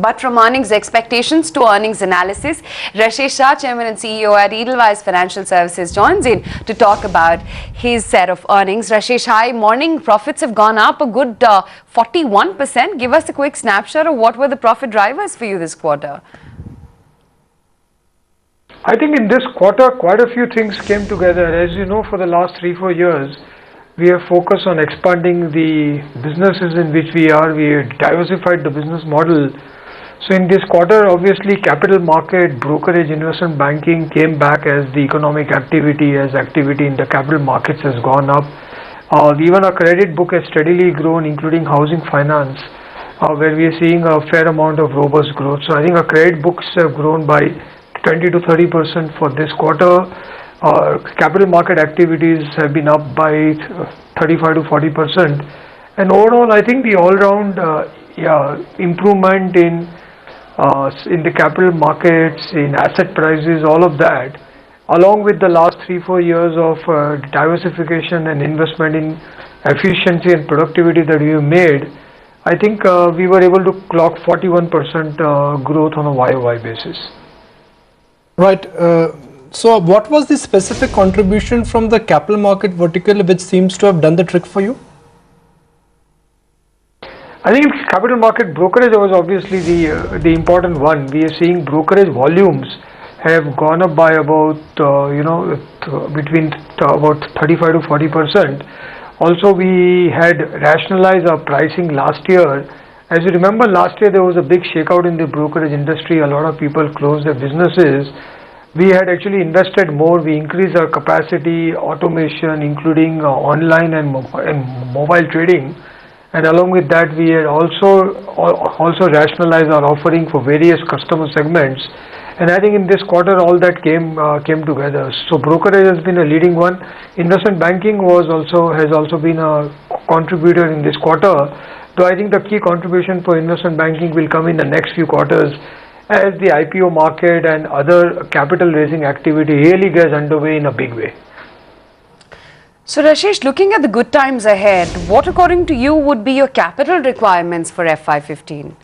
But from earnings expectations to earnings analysis, Rashesh Shah, Chairman and CEO at Edelweiss Financial Services, joins in to talk about his set of earnings. Rashesh, hi. Morning profits have gone up a good 41%. Give us a quick snapshot of what were the profit drivers for you this quarter. I think in this quarter, quite a few things came together. As you know, for the last 3-4 years, we have focused on expanding the businesses in which we are. We diversified the business model. So in this quarter, obviously, capital market, brokerage, investment banking came back as the economic activity, as activity in the capital markets has gone up. Even our credit book has steadily grown, including housing finance, where we are seeing a fair amount of robust growth. So I think our credit books have grown by 20 to 30% for this quarter. Capital market activities have been up by 35 to 40%. And overall, I think the all-round improvement in the capital markets, in asset prices, all of that, along with the last 3-4 years of diversification and investment in efficiency and productivity that we have made, I think we were able to clock 41% growth on a YOY basis. Right. So what was the specific contribution from the capital market vertical which seems to have done the trick for you? I think capital market brokerage was obviously the important one. We are seeing brokerage volumes have gone up by about between about 35 to 40%. Also, we had rationalized our pricing last year. As you remember, last year there was a big shakeout in the brokerage industry. A lot of people closed their businesses. We had actually invested more. We increased our capacity, automation, including online and mobile trading. And along with that, we had also rationalized our offering for various customer segments. And I think in this quarter, all that came together. So brokerage has been a leading one. Investment banking has also been a contributor in this quarter. Though I think the key contribution for investment banking will come in the next few quarters as the IPO market and other capital raising activity really gets underway in a big way. So Rashesh, looking at the good times ahead, what according to you would be your capital requirements for FY15?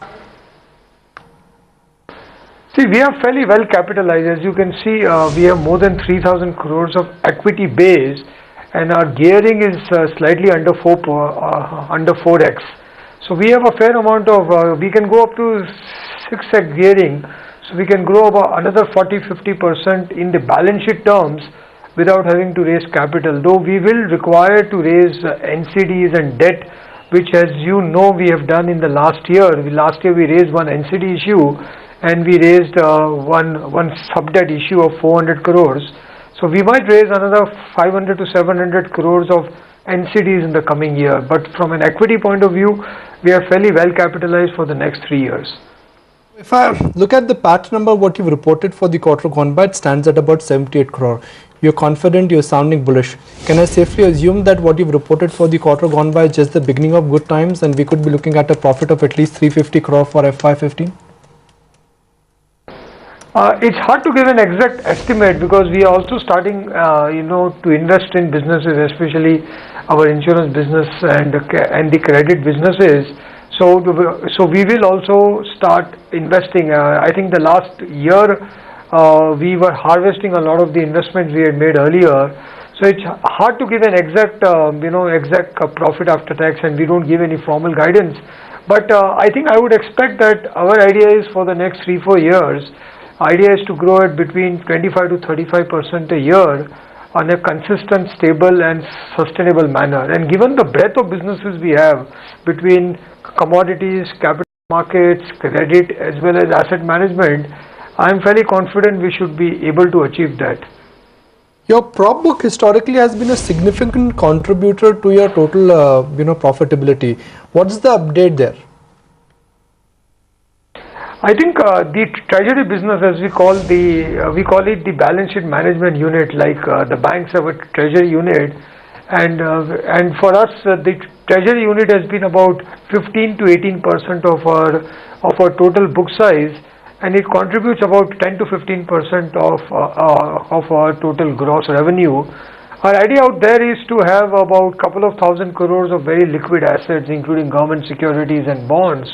See, we are fairly well capitalized. As you can see, we have more than 3,000 crores of equity base, and our gearing is slightly under 4x. So we have a fair amount of, we can go up to 6x gearing. So we can grow about another 40-50% in the balance sheet terms without having to raise capital. Though we will require to raise NCDs and debt, which, as you know, we have done in the last year. Last year we raised one NCD issue and we raised one sub-debt issue of 400 crores. So we might raise another 500 to 700 crores of NCDs in the coming year. But from an equity point of view, we are fairly well capitalized for the next 3 years. If I look at the PAT number, what you've reported for the quarter gone by, it stands at about 78 crore. You're confident, you're sounding bullish. Can I safely assume that what you've reported for the quarter gone by is just the beginning of good times and we could be looking at a profit of at least 350 crore for FY15? It's hard to give an exact estimate because we are also starting, to invest in businesses, especially our insurance business and the credit businesses. So we will also start investing. I think the last year we were harvesting a lot of the investments we had made earlier. So it's hard to give an exact profit after tax, and we don't give any formal guidance. But I think I would expect that our idea is for the next 3-4 years. Idea is to grow at between 25 to 35% a year on a consistent, stable and sustainable manner. And given the breadth of businesses we have between commodities, capital markets, credit as well as asset management, I am fairly confident we should be able to achieve that. Your prop book historically has been a significant contributor to your total profitability. What's the update there? I think the treasury business, as we call it the balance sheet management unit, like the banks have a treasury unit, and for us the treasury unit has been about 15 to 18% of our total book size, and it contributes about 10 to 15% of our total gross revenue. Our idea out there is to have about couple of thousand crores of very liquid assets, including government securities and bonds.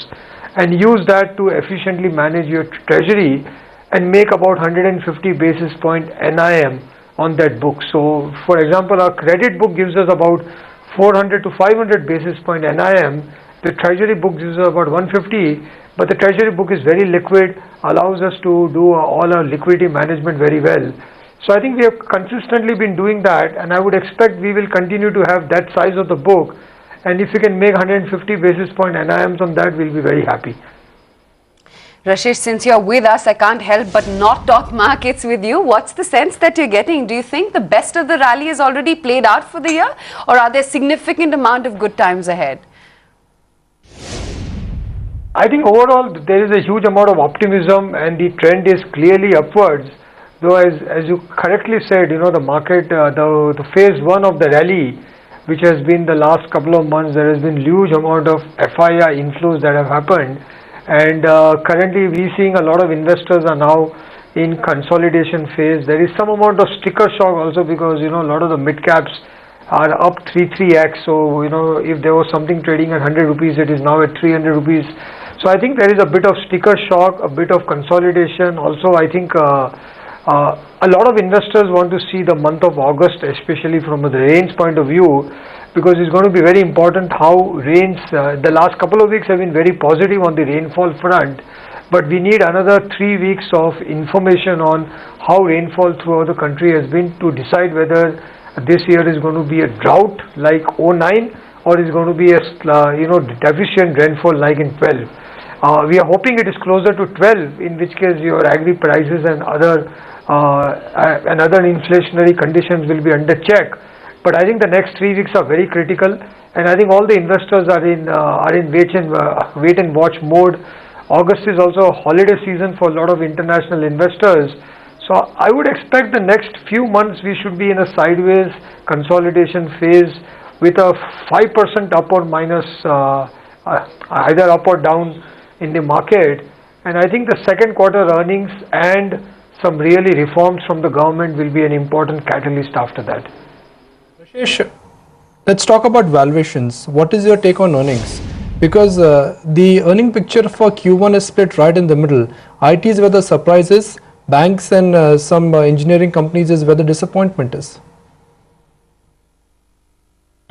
and use that to efficiently manage your treasury and make about 150 basis point NIM on that book. So for example, our credit book gives us about 400 to 500 basis point NIM. The treasury book gives us about 150, but the treasury book is very liquid, allows us to do all our liquidity management very well. So I think we have consistently been doing that, and I would expect we will continue to have that size of the book, and if we can make 150 basis point NIMs on that, we'll be very happy. Rashesh, since you're with us, I can't help but not talk markets with you. What's the sense that you're getting? Do you think the best of the rally is already played out for the year, or are there significant amount of good times ahead? I think overall there is a huge amount of optimism and the trend is clearly upwards. Though as you correctly said, the market, the phase one of the rally, which has been the last couple of months, there has been huge amount of FII inflows that have happened. And currently we're seeing a lot of investors are now in consolidation phase. There is some amount of sticker shock also because, a lot of the mid caps are up 3x. So, if there was something trading at 100 rupees, it is now at 300 rupees. So I think there is a bit of sticker shock, a bit of consolidation. Also, I think a lot of investors want to see the month of August, especially from the rains point of view, because it's going to be very important how rains, the last couple of weeks have been very positive on the rainfall front, but we need another 3 weeks of information on how rainfall throughout the country has been to decide whether this year is going to be a drought like 09 or is going to be a deficient rainfall like in 12. We are hoping it is closer to 12, in which case your agri prices and other inflationary conditions will be under check. But I think the next 3 weeks are very critical, and I think all the investors are in wait and watch mode. August is also a holiday season for a lot of international investors. So I would expect the next few months we should be in a sideways consolidation phase with a 5% up or minus, either up or down in the market. And I think the second quarter earnings and some really reforms from the government will be an important catalyst after that. Rashesh, let's talk about valuations. What is your take on earnings? Because the earning picture for Q1 is split right in the middle. ITs where the surprises, banks and some engineering companies is where the disappointment is.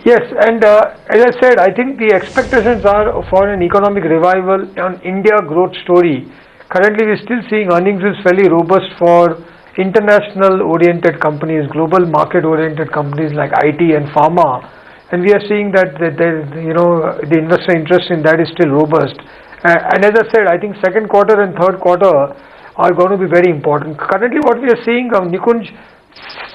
Yes, and as I said, I think the expectations are for an economic revival on India growth story. Currently, we're still seeing earnings is fairly robust for international oriented companies, global market oriented companies like IT and pharma, and we are seeing that the investor interest in that is still robust. And as I said, I think second quarter and third quarter are going to be very important. Currently, what we are seeing, Nikunj,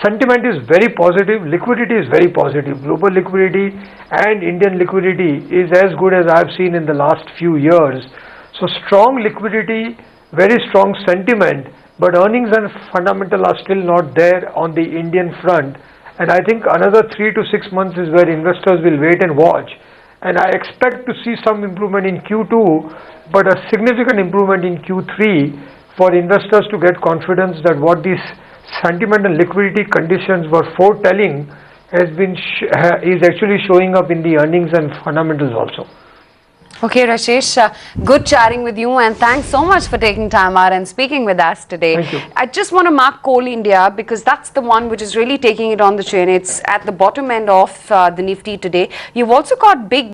sentiment is very positive, liquidity is very positive. Global liquidity and Indian liquidity is as good as I've seen in the last few years. So strong liquidity, very strong sentiment, but earnings and fundamental are still not there on the Indian front. And I think another 3 to 6 months is where investors will wait and watch. And I expect to see some improvement in Q2, but a significant improvement in Q3 for investors to get confidence that what these sentiment and liquidity conditions were foretelling is actually showing up in the earnings and fundamentals also. Okay, Rashesh, good chatting with you, and thanks so much for taking time out and speaking with us today. Thank you. I just want to mark Coal India because that's the one which is really taking it on the chin. It's at the bottom end of the Nifty today. You've also got big